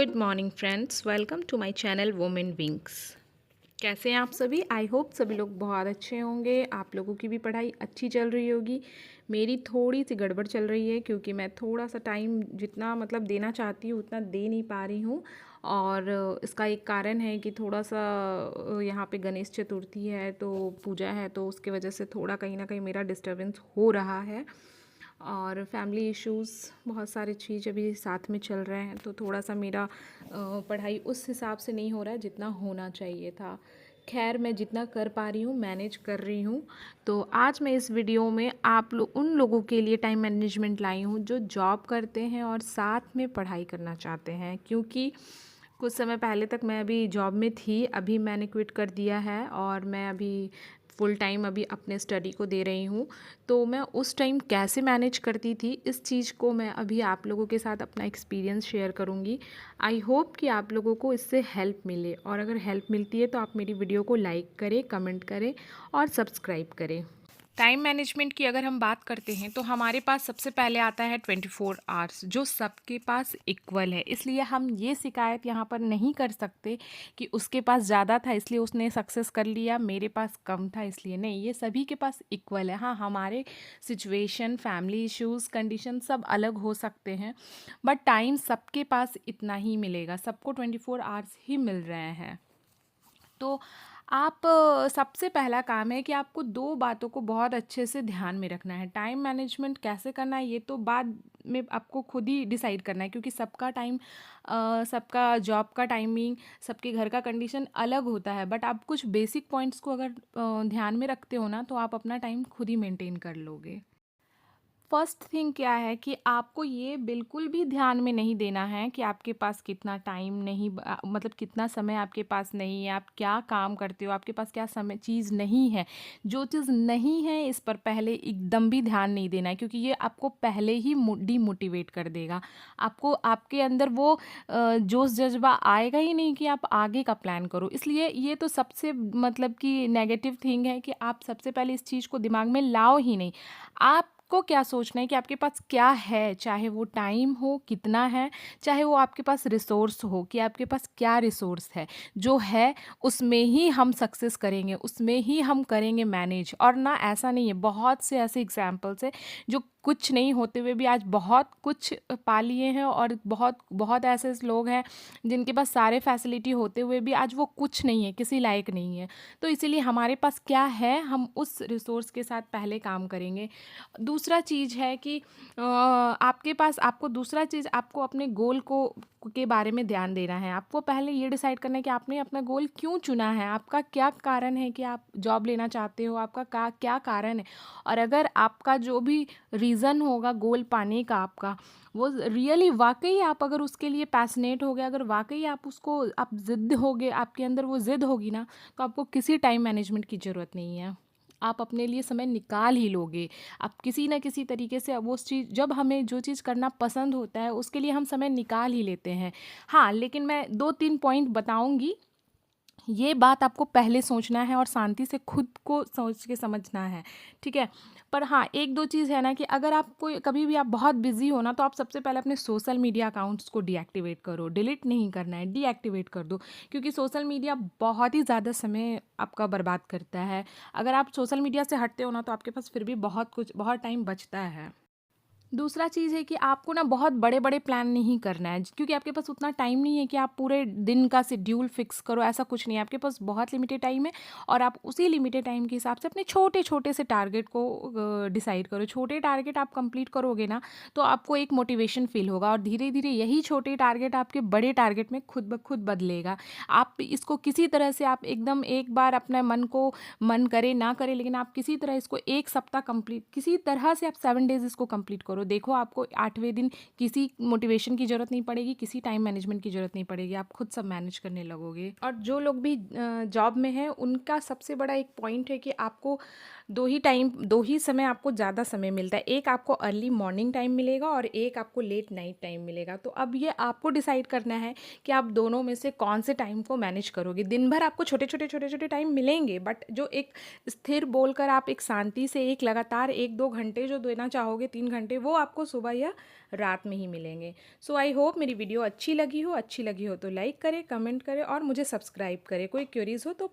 Good morning friends, welcome to my channel women wings. कैसे हैं आप सभी? आई होप सभी लोग बहुत अच्छे होंगे। आप लोगों की भी पढ़ाई अच्छी चल रही होगी। मेरी थोड़ी सी गड़बड़ चल रही है क्योंकि मैं थोड़ा सा टाइम जितना देना चाहती हूँ उतना दे नहीं पा रही हूँ। और इसका एक कारण है कि थोड़ा सा यहाँ पे गणेश चतुर्थी है, तो पूजा है, तो उसके वजह से थोड़ा कहीं ना कहीं मेरा डिस्टर्बेंस हो रहा है। और फैमिली इश्यूज़ बहुत सारी चीज़ अभी साथ में चल रहे हैं, तो थोड़ा सा मेरा पढ़ाई उस हिसाब से नहीं हो रहा है जितना होना चाहिए था। खैर, मैं जितना कर पा रही हूँ मैनेज कर रही हूँ। तो आज मैं इस वीडियो में आप लोग उन लोगों के लिए टाइम मैनेजमेंट लाई हूँ जो जॉब करते हैं और साथ में पढ़ाई करना चाहते हैं। क्योंकि कुछ समय पहले तक मैं अभी जॉब में थी, अभी मैंने क्विट कर दिया है और मैं अभी फुल टाइम अभी अपने स्टडी को दे रही हूँ। तो मैं उस टाइम कैसे मैनेज करती थी, इस चीज़ को मैं अभी आप लोगों के साथ अपना एक्सपीरियंस शेयर करूँगी। आई होप कि आप लोगों को इससे हेल्प मिले, और अगर हेल्प मिलती है तो आप मेरी वीडियो को लाइक करें, कमेंट करें और सब्सक्राइब करें। टाइम मैनेजमेंट की अगर हम बात करते हैं तो हमारे पास सबसे पहले आता है 24 आवर्स, जो सबके पास इक्वल है। इसलिए हम ये शिकायत यहाँ पर नहीं कर सकते कि उसके पास ज़्यादा था इसलिए उसने सक्सेस कर लिया, मेरे पास कम था इसलिए नहीं। ये सभी के पास इक्वल है। हाँ, हमारे सिचुएशन, फैमिली इश्यूज़, कंडीशन सब अलग हो सकते हैं, बट टाइम सबके पास इतना ही मिलेगा। सबको 24 आवर्स ही मिल रहे हैं। तो आप सबसे पहला काम है कि आपको दो बातों को बहुत अच्छे से ध्यान में रखना है। टाइम मैनेजमेंट कैसे करना है ये तो बाद में आपको खुद ही डिसाइड करना है, क्योंकि सबका टाइम, सबका जॉब का टाइमिंग, सबके घर का कंडीशन अलग होता है। बट आप कुछ बेसिक पॉइंट्स को अगर ध्यान में रखते हो ना, तो आप अपना टाइम खुद ही मेंटेन कर लोगे। फर्स्ट थिंग क्या है कि आपको ये बिल्कुल भी ध्यान में नहीं देना है कि आपके पास कितना टाइम नहीं, कितना समय आपके पास नहीं है, आप क्या काम करते हो, आपके पास क्या समय चीज़ नहीं है। जो चीज़ नहीं है इस पर पहले एकदम भी ध्यान नहीं देना है, क्योंकि ये आपको पहले ही डीमोटिवेट कर देगा। आपको आपके अंदर वो जोश जज्बा आएगा ही नहीं कि आप आगे का प्लान करो। इसलिए ये तो सबसे कि नेगेटिव थिंग है कि आप सबसे पहले इस चीज़ को दिमाग में लाओ ही नहीं। आपको क्या सोचना है कि आपके पास क्या है, चाहे वो टाइम हो कितना है, चाहे वो आपके पास रिसोर्स हो कि आपके पास क्या रिसोर्स है। जो है उसमें ही हम सक्सेस करेंगे, उसमें ही हम करेंगे मैनेज। और ना, ऐसा नहीं है, बहुत से ऐसे एग्जाम्पल्स है जो कुछ नहीं होते हुए भी आज बहुत कुछ पा लिए हैं, और बहुत बहुत ऐसे लोग हैं जिनके पास सारे फैसिलिटी होते हुए भी आज वो कुछ नहीं है, किसी लायक नहीं है। तो इसीलिए हमारे पास क्या है, हम उस रिसोर्स के साथ पहले काम करेंगे। दूसरा चीज़ है कि आपके पास, आपको दूसरा चीज़, आपको अपने गोल को के बारे में ध्यान देना है। आपको पहले ये डिसाइड करना है कि आपने अपना गोल क्यों चुना है, आपका क्या कारण है कि आप जॉब लेना चाहते हो, आपका क्या कारण है। और अगर आपका जो भी रीज़न होगा गोल पाने का, आपका वो रियली वाकई आप अगर उसके लिए पैशनेट हो गए, अगर वाकई आप उसको, आप ज़िद्द हो गए, आपके अंदर वो ज़िद्द होगी ना, तो आपको किसी टाइम मैनेजमेंट की ज़रूरत नहीं है। आप अपने लिए समय निकाल ही लोगे। आप किसी न किसी तरीके से वो चीज़, जब हमें जो चीज़ करना पसंद होता है उसके लिए हम समय निकाल ही लेते हैं। हाँ, लेकिन मैं 2-3 पॉइंट बताऊँगी, ये बात आपको पहले सोचना है और शांति से खुद को सोच के समझना है, ठीक है? पर हाँ, 1-2 चीज़ है ना कि अगर आपको कभी भी आप बहुत बिज़ी हो ना, तो आप सबसे पहले अपने सोशल मीडिया अकाउंट्स को डीएक्टिवेट करो। डिलीट नहीं करना है, डीएक्टिवेट कर दो, क्योंकि सोशल मीडिया बहुत ही ज़्यादा समय आपका बर्बाद करता है। अगर आप सोशल मीडिया से हटते हो ना, तो आपके पास फिर भी बहुत टाइम बचता है। दूसरा चीज़ है कि आपको ना बहुत बड़े-बड़े प्लान नहीं करना है, क्योंकि आपके पास उतना टाइम नहीं है कि आप पूरे दिन का शेड्यूल फिक्स करो, ऐसा कुछ नहीं है। आपके पास बहुत लिमिटेड टाइम है, और आप उसी लिमिटेड टाइम के हिसाब से अपने छोटे-छोटे से टारगेट को डिसाइड करो। छोटे टारगेट आप कंप्लीट करोगे ना, तो आपको एक मोटिवेशन फ़ील होगा, और धीरे-धीरे यही छोटे टारगेट आपके बड़े टारगेट में खुद ब खुद बदलेगा। आप इसको किसी तरह से, आप एकदम एक बार अपने मन करे ना करे, लेकिन आप किसी तरह इसको 1 सप्ताह कंप्लीट, किसी तरह से आप 7 डेज़ इसको कंप्लीट करो। देखो, आपको 8वें दिन किसी मोटिवेशन की ज़रूरत नहीं पड़ेगी, किसी टाइम मैनेजमेंट की ज़रूरत नहीं पड़ेगी, आप खुद सब मैनेज करने लगोगे। और जो लोग भी जॉब में हैं, उनका सबसे बड़ा एक पॉइंट है कि आपको दो ही समय आपको ज़्यादा समय मिलता है। एक आपको अर्ली मॉर्निंग टाइम मिलेगा और एक आपको लेट नाइट टाइम मिलेगा। तो अब ये आपको डिसाइड करना है कि आप दोनों में से कौन से टाइम को मैनेज करोगे। दिन भर आपको छोटे-छोटे टाइम मिलेंगे, बट जो एक स्थिर बोलकर आप एक शांति से एक लगातार 1-2 घंटे जो देना चाहोगे, 3 घंटे, वो आपको सुबह या रात में ही मिलेंगे। सो आई होप मेरी वीडियो अच्छी लगी हो तो लाइक करें, कमेंट करें और मुझे सब्सक्राइब करें। कोई क्वेरीज़ हो तो